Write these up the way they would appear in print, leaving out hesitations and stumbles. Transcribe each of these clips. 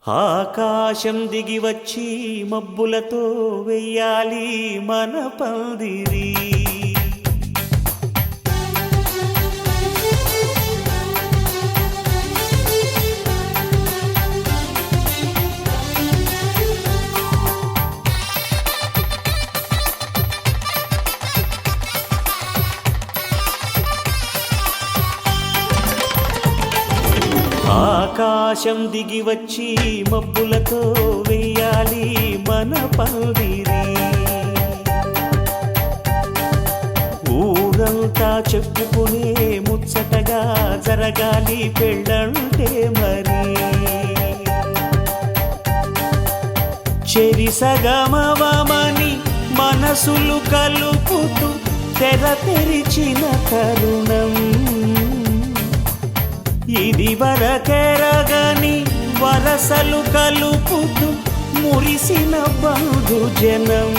ఆకాశం దిగి వచ్చి మబ్బులతో వెయ్యాలి మన పందిరి. ఆకాశం దిగి వచ్చి మబ్బులతో వెయ్యాలి మన పందిరి. ఊరంతా చెప్పుకునే ముచ్చటగా జరగాలి పెళ్ళంటే మరి. చెరిసగమవమని మనసులు కలుపుతూ తెర తెరిచిన తరుణం ఇది వరకెరగని వరసలు కలుపుతూ మురిసిన బంధుజనం.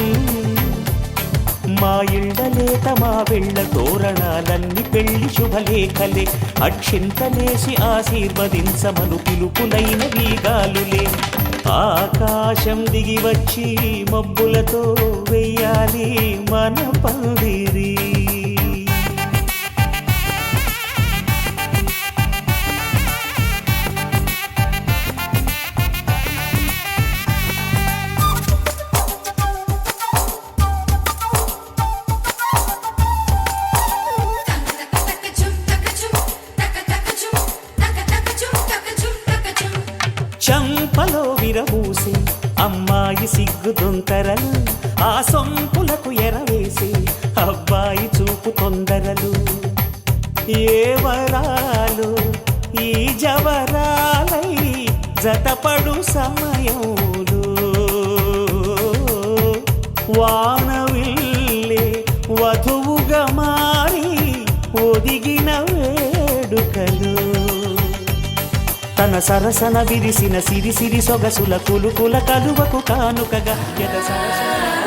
మా ఇళ్ళలేత మా వెళ్ళ తోరణాలన్నీ పెళ్లి శుభలేఖలే. అక్షింతలేసి ఆశీర్వదించమను పిలుపులైన వీగాలులే. ఆకాశం దిగి వచ్చి మబ్బులతో వెయ్యాలి మన పందిరి. చంపలో విరబూసి అమ్మాయి సిగ్గు దొంతరలు, ఆ సొంపులకు ఎరవేసి అబ్బాయి చూపు తొందరలు. ఏ వరాలు ఈ జవరాలై జతపడు సమయంలో వానవిల్లే వధువుగా మారి ఒదిగిన వేడుకలు. తన సరసన విరిసిన సిరి సిరి సొగసుల కులుకుల కలువకు కానుకగా ఎద సరసన